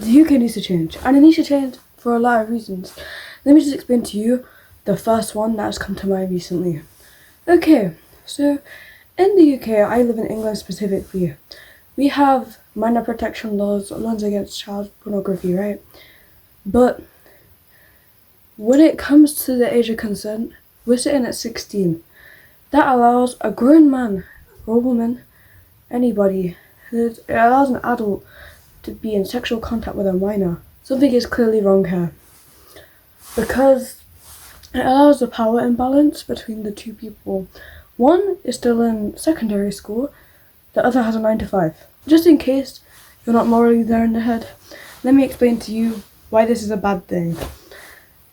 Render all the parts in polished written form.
the UK needs to change, and it needs to change for a lot of reasons. Let me just explain to you the first one that has come to mind recently. Okay, so in the UK, I live in England specifically, we have minor protection laws against child pornography, right? But when it comes to the age of consent, we're sitting at 16. That allows a grown man or woman, anybody, it allows an adult to be in sexual contact with a minor. Something is clearly wrong here, because it allows a power imbalance between the two people. One is still in secondary school, the other has a 9 to 5. Just in case you're not morally there in the head, let me explain to you why this is a bad thing.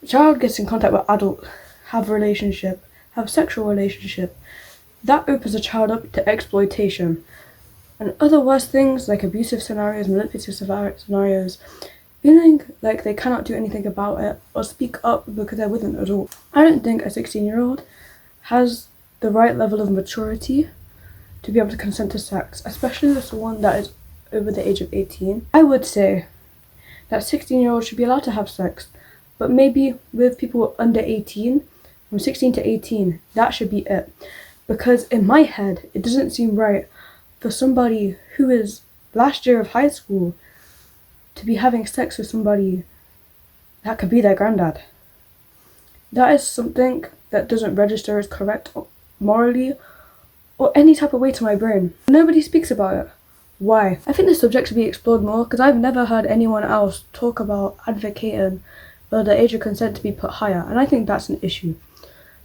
A child gets in contact with adult, have sexual relationship. That opens a child up to exploitation and other worse things like abusive scenarios, manipulative scenarios, feeling like they cannot do anything about it or speak up because they're with an adult. I don't think a 16-year-old has the right level of maturity to be able to consent to sex, especially with someone that is over the age of 18. I would say that 16-year-olds should be allowed to have sex, but maybe with people under 18, from 16 to 18, that should be it. Because in my head, it doesn't seem right for somebody who is last year of high school to be having sex with somebody that could be their granddad. That is something that doesn't register as correct morally or any type of way to my brain. Nobody speaks about it. Why? I think this subject should be explored more, because I've never heard anyone else talk about advocating for the age of consent to be put higher, and I think that's an issue,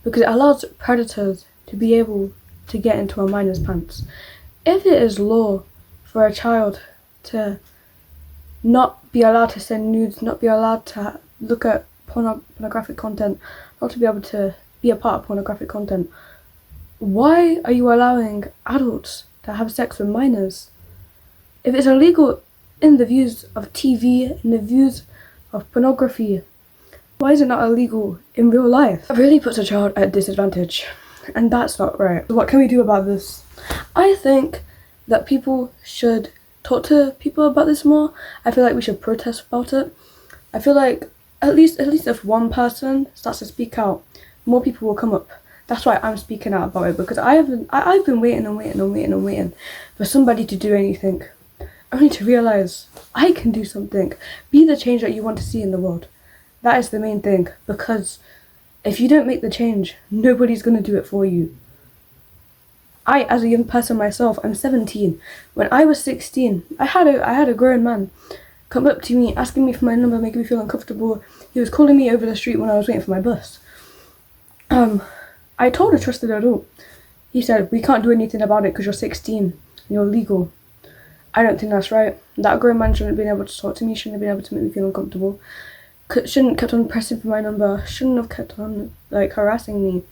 because it allows predators to be able to get into a minor's pants. If it is law for a child to not be allowed to send nudes, not be allowed to look at pornographic content, not to be able to be a part of pornographic content, why are you allowing adults to have sex with minors? If it's illegal in the views of TV, in the views of pornography, why is it not illegal in real life? It really puts a child at a disadvantage, and that's not right. So what can we do about this? I think that people should talk to people about this more. I feel like we should protest about it. I feel like at least if one person starts to speak out, more people will come up. That's why I'm speaking out about it, because I've been waiting for somebody to do anything, only to realise I can do something. Be the change that you want to see in the world. That is the main thing, because if you don't make the change, nobody's going to do it for you. I, as a young person myself, I'm 17. When I was 16, I had a grown man come up to me, asking me for my number, making me feel uncomfortable. He was calling me over the street when I was waiting for my bus. I told a trusted adult. He said, "We can't do anything about it because you're 16 and you're legal." I don't think that's right. That grown man shouldn't have been able to talk to me, shouldn't have been able to make me feel uncomfortable. Shouldn't have kept on pressing for my number, shouldn't have kept on harassing me.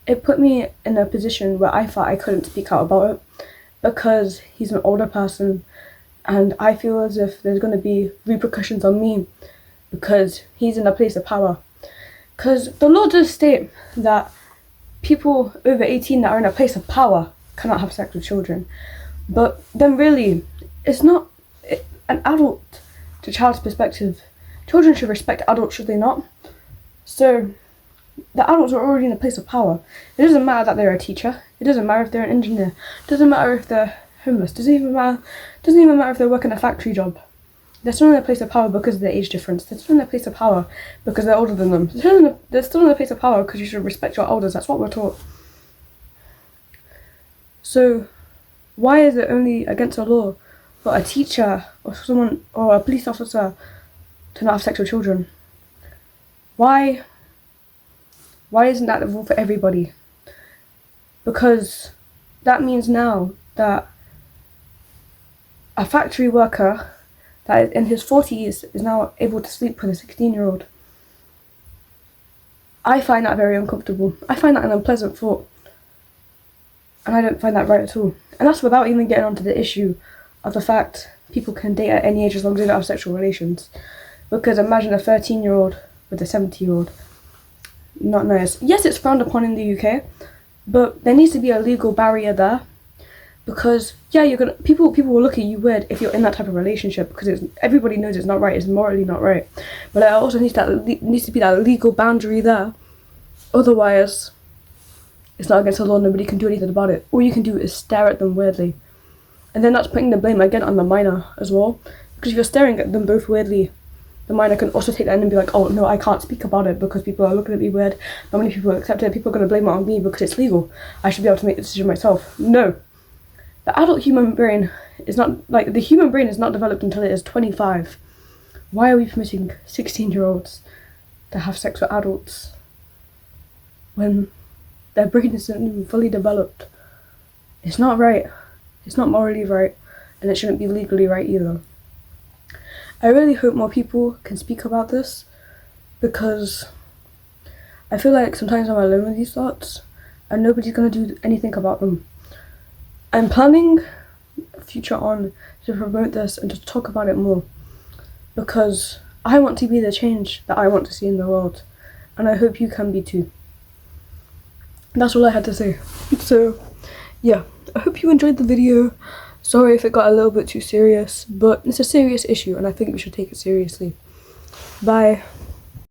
It put me in a position where I thought I couldn't speak out about it, because he's an older person and I feel as if there's going to be repercussions on me because he's in a place of power. Because the law does state that people over 18 that are in a place of power cannot have sex with children, but then really it's not an adult to child's perspective. Children should respect adults, should they not? So the adults are already in a place of power. It doesn't matter that they're a teacher, it doesn't matter if they're an engineer, it doesn't matter if they're homeless, doesn't even matter if they're working a factory job. They're still in a place of power because of their age difference. They're still in a place of power because they're older than them. They're still in a place of power because you should respect your elders. That's what we're taught. So why is it only against the law for a teacher or someone or a police officer to not have sex with children? Why isn't that the rule for everybody? Because that means now that a factory worker that is in his 40s is now able to sleep with a 16-year-old. I find that very uncomfortable. I find that an unpleasant thought. And I don't find that right at all. And that's without even getting onto the issue of the fact people can date at any age as long as they don't have sexual relations. Because imagine a 13-year-old with a 70-year-old. Not nice. Yes, it's frowned upon in the UK, but there needs to be a legal barrier there, because yeah, you're gonna people will look at you weird if you're in that type of relationship, because everybody knows it's not right, it's morally not right. But there also needs to be that legal boundary there. Otherwise, it's not against the law. Nobody can do anything about it. All you can do is stare at them weirdly, and then that's putting the blame again on the minor as well. Because if you're staring at them both weirdly, the minor can also take that in and be like, oh no, I can't speak about it because people are looking at me weird. Not many people accept it. People are going to blame it on me because it's legal. I should be able to make the decision myself. No. The adult human brain is not, like, the human brain is not developed until it is 25. Why are we permitting 16-year-olds to have sex with adults when their brain isn't even fully developed? It's not right. It's not morally right, and it shouldn't be legally right either. I really hope more people can speak about this, because I feel like sometimes I'm alone with these thoughts and nobody's going to do anything about them. I'm planning future on to promote this and to talk about it more, because I want to be the change that I want to see in the world, and I hope you can be too. That's all I had to say. So yeah, I hope you enjoyed the video. Sorry if it got a little bit too serious, but it's a serious issue and I think we should take it seriously. Bye.